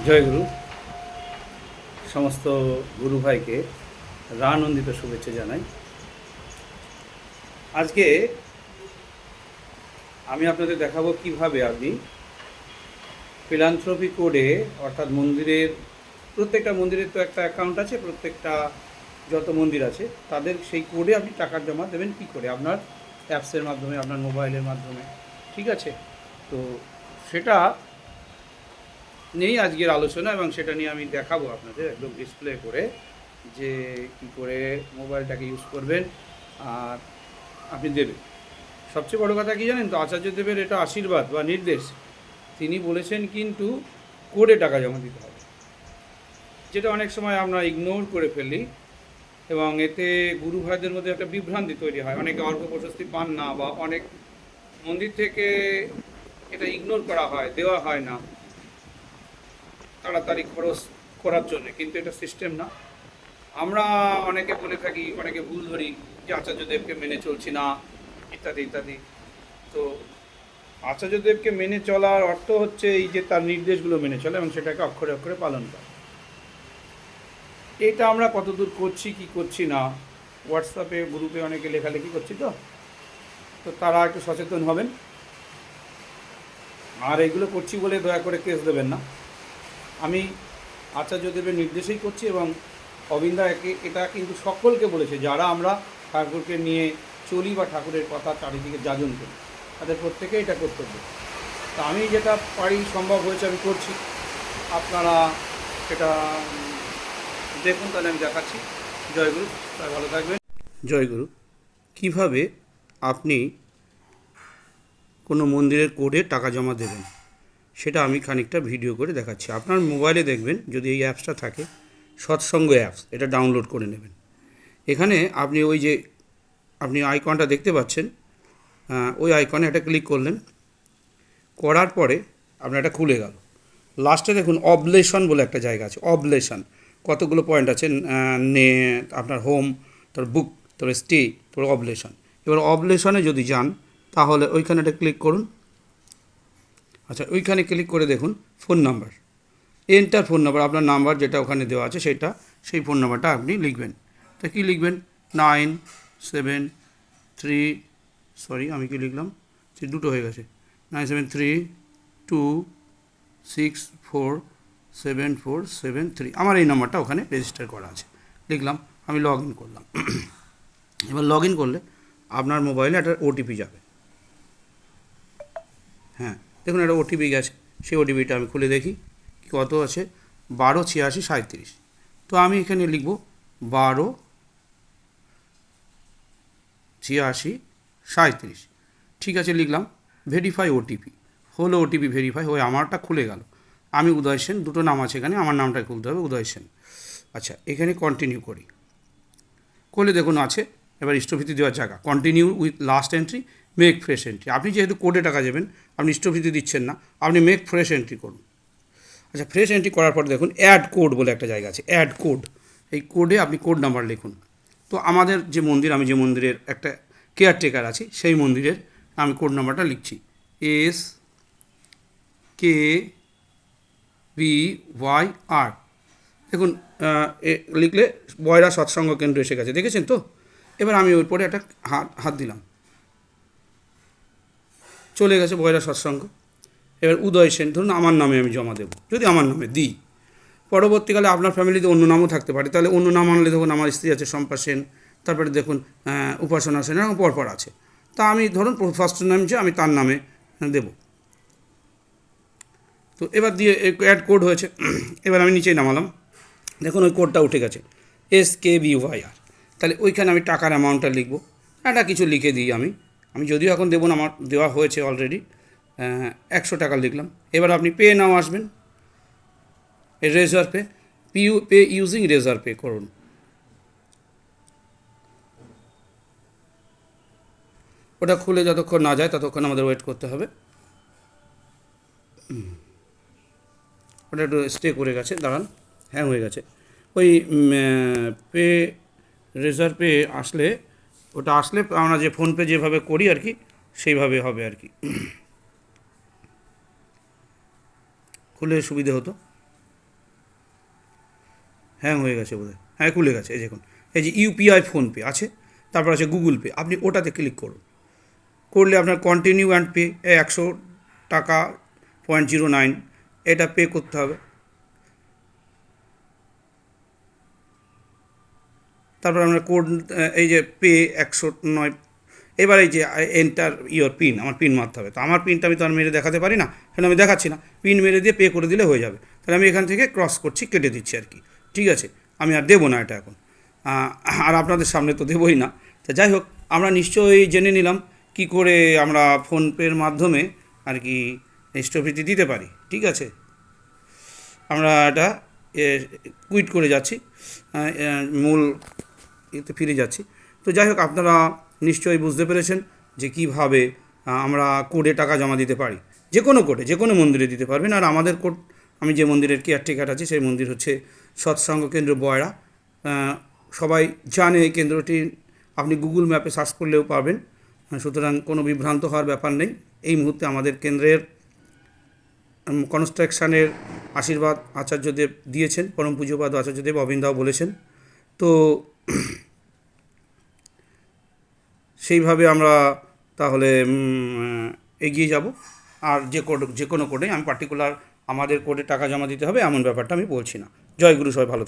জয়গুরু। সমস্ত গুরু ভাইকে রানন্দিত শুভেচ্ছা জানাই। আজকে আমি আপনাদের দেখাবো কিভাবে আপনি ফিলান্থ্রপি কোডে, অর্থাৎ প্রত্যেকটা মন্দিরের তো একটা অ্যাকাউন্ট আছে, প্রত্যেকটা যত মন্দির আছে তাদের সেই কোডে আপনি টাকা জমা দেবেন কী করে, আপনার অ্যাপসের মাধ্যমে, আপনার মোবাইলের মাধ্যমে। ঠিক আছে, তো সেটা নিয়েই আজকের আলোচনা, এবং সেটা নিয়ে আমি দেখাবো আপনাদের একদম ডিসপ্লে করে যে কী করে মোবাইলটাকে ইউজ করবেন আর আপনি দেবেন। সবচেয়ে বড় কথা কী জানেন তো, আচার্যদেবের এটা আশীর্বাদ বা নির্দেশ। তিনি বলেছেন কিন্তু কোডে টাকা জমা দিতে হবে, যেটা অনেক সময় আমরা ইগনোর করে ফেলি, এবং এতে গুরু ভাইদের মধ্যে একটা বিভ্রান্তি তৈরি হয়। অনেকে অর্ঘ প্রশস্তি পান না, বা অনেক মন্দির থেকে এটা ইগনোর করা হয়, দেওয়া হয় না তাড়াতাড়ি খরচ করার জন্য, কিন্তু এটা সিস্টেম না। আমরা অনেকে বলে থাকি, অনেকে ভুল ধরি যে আচার্যদেবকে মেনে চলছি না, ইত্যাদি ইত্যাদি। তো আচার্যদেবকে মেনে চলার অর্থ হচ্ছে এই যে তার নির্দেশগুলো মেনে চলা এবং সেটাকে অক্ষরে অক্ষরে পালন করা। এটা আমরা কতদূর করছি কি করছি না, হোয়াটসঅ্যাপে গ্রুপে অনেকে লেখালেখি করছি, তো তারা একটু সচেতন হবেন। আর এগুলো করছি বলে দয়া করে কেস দেবেন না। আমি আচার্যদেবের নির্দেশেই করছি, এবং অবিন্দা এটা কিন্তু সকলকে বলেছে, যারা আমরা ঠাকুরকে নিয়ে চলি বা ঠাকুরের কথা চারিদিকে যাজন করি, তাদের প্রত্যেকেই এটা কর্তব্য। তা আমি যেটা পারি, সম্ভব হয়েছে আমি করছি। আপনারা সেটা দেখুন, তাহলে আমি দেখাচ্ছি। জয়গুরু, তাই ভালো থাকবেন। জয়গুরু। কিভাবে আপনি কোনো মন্দিরের কোডে টাকা জমা দেবেন সেটা আমি খানিকটা ভিডিও করে দেখাচ্ছি। আপনার মোবাইলে দেখবেন, যদি এই অ্যাপসটা থাকে, সৎসঙ্গ অ্যাপস, এটা ডাউনলোড করে নেবেন। এখানে আপনি ওই যে আপনি আইকনটা দেখতে পাচ্ছেন, ওই আইকনে একটা ক্লিক করলেন, করার পরে আপনার এটা খুলে গেল। লাস্টে দেখুন অবলেশন বলে একটা জায়গা আছে, অবলেশন, কতগুলো পয়েন্ট আছে, আপনার হোম, তারপর বুক, তারপরে স্টে, তারপর অবলেশন। এবার অবলেশনে যদি যান তাহলে ওইখানে একটা ক্লিক করুন। আচ্ছা, ওইখানে ক্লিক করে দেখুন phone number, enter phone number, আপনার নাম্বার যেটা ওখানে দেওয়া আছে সেটা, সেই ফোন নাম্বারটা আপনি লিখবেন। তা কী লিখবেন? 973, সরি আমি কি লিখলাম, দুটো হয়ে গেছে, 9732264747 আমার এই নাম্বারটা ওখানে রেজিস্টার করা আছে, লিখলাম। আমি লগ ইন করলাম। এবার লগ ইন করলে আপনার মোবাইলে একটা ওটিপি যাবে। হ্যাঁ, দেখুন একটা ওটিপি গেছে, সেই ওটিপিটা আমি খুলে দেখি কত আছে, 128637। তো আমি এখানে লিখব 128637। ঠিক আছে, লিখলাম। ভেরিফাই ওটিপি হলো, ওটিপি ভেরিফাই হয়ে আমারটা খুলে গেল। আমি উদয় সেন, দুটো নাম আছে এখানে, আমার নামটাই খুলতে হবে, উদয় সেন। আচ্ছা, এখানে কন্টিনিউ করি, করলে দেখুন আছে এবার ইষ্টভীতি দেওয়ার জায়গা, continue with last entry, make fresh entry. আপনি যেহেতু কোডে টাকা যাবেন, আপনি ইষ্টভীতি দিচ্ছেন না, আপনি মেক ফ্রেশ এন্ট্রি করুন। আচ্ছা, ফ্রেশ এন্ট্রি করার পর দেখুন অ্যাড কোড বলে একটা জায়গা আছে, অ্যাড কোড। এই কোডে আপনি কোড নাম্বার লিখুন। তো আমাদের যে মন্দির, আমি যে মন্দিরের একটা কেয়ারটেকার আছি, সেই মন্দিরের আমি কোড নাম্বারটা লিখছি, SKVYR। দেখুন লিখলে বয়রা সৎসঙ্গ কেন্দ্র এসে গেছে, দেখেছেন তো? এবার আমি ওর পরে একটা হাত দিলাম, চলে গেছে বয়রা সৎসঙ্গ। এবার উদয় সেন, ধরুন আমার নামে আমি জমা দেবো, যদি আমার নামে দিই, পরবর্তীকালে আপনার ফ্যামিলিতে অন্য নামও থাকতে পারে, তাহলে অন্য নাম আনলে দেখুন আমার স্ত্রী আছে শম্পা সেন, তারপরে দেখুন উপাসনা সেন, এরকম পরপর আছে। তা আমি ধরুন ফার্স্ট নাম যে আমি তার নামে দেব। তো এবার দিয়ে অ্যাড কোড হয়েছে, এবার আমি নিচেই নামালাম, দেখুন ওই কোডটা উঠে গেছে, SKVYR। তাহলে ওইখানে আমি টাকার অ্যামাউন্টটা লিখবো, একটা কিছু লিখে দিই। আমি যদিও এখন দেবো না, আমার দেওয়া হয়েছে অলরেডি, 100 টাকা লিখলাম। এবার আপনি পে নাও আসবেন, রেজার পে ইউজিং রেজার পে করুন। ওটা খুলে যতক্ষণ না যায় ততক্ষণ আমাদের ওয়েট করতে হবে। ওটা একটু স্টে করে গেছে, দাঁড়ান, হ্যাং হয়ে গেছে। ওই পে রেজার পে আসলে, ওটা আসলে আমরা যে ফোনপে যেভাবে করি আর কি, সেইভাবে হবে আর কি, খুলে সুবিধে হতো। হ্যাং হয়ে গেছে বোধহয়, হ্যাঁ খুলে গেছে। এই দেখুন, এই যে ইউপিআই ফোনপে আছে, তারপর আছে গুগল পে, আপনি ওটাতে ক্লিক করুন। করলে আপনার কন্টিনিউ অ্যান্ড পে 100 টাকা 0.09 এটা পে করতে হবে। তারপর আপনার কোড, এই যে পে 109, এবার এই যে এন্টার ইয়োর পিন, আমার পিন মারতে হবে। তো আমার পিনটা আমি তো আর মেরে দেখাতে পারি না, সেটা আমি দেখাচ্ছি না, পিন মেরে দিয়ে পে করে দিলে হয়ে যাবে। তাহলে আমি এখান থেকে ক্রস করছি, কেটে দিচ্ছি আর কি। ঠিক আছে, আমি আর দেবো না এটা এখন, আর আপনাদের সামনে তো দেবই না। তা যাই হোক, আমরা নিশ্চয়ই জেনে নিলাম কি করে আমরা ফোনপের মাধ্যমে আর কি স্থগিতি দিতে পারি। ঠিক আছে, আমরা এটা কুইট করে যাচ্ছি, মূল এতে ফিরে যাচ্ছি। তো যাই হোক, আপনারা নিশ্চয়ই বুঝতে পেরেছেন যে কীভাবে আমরা কোডে টাকা জমা দিতে পারি। যে কোনো কোডে, যে কোনো মন্দিরে দিতে পারবেন। আর আমাদের কোড, আমি যে মন্দিরের কেয়ারটেকার আছি, সেই মন্দির হচ্ছে সৎসঙ্গ কেন্দ্র বয়রা। সবাই জানে এই কেন্দ্রটি, আপনি গুগল ম্যাপে সার্চ করলেও পাবেন। সুতরাং কোনো বিভ্রান্ত হওয়ার ব্যাপার নেই। এই মুহূর্তে আমাদের কেন্দ্রের কনস্ট্রাকশানের আশীর্বাদ আচার্যদেব দিয়েছেন, পরম পূজ্যপাদ আচার্যদেব অবিন্দাও বলেছেন। তো সেইভাবে আমরা তাহলে এগিয়ে যাব। আর যে কোনো কোডে, আমি পার্টিকুলার আমাদের কোডে টাকা জমা দিতে হবে এমন ব্যাপারটা আমি বলছি না। জয় গুরু, সবাই ভালো।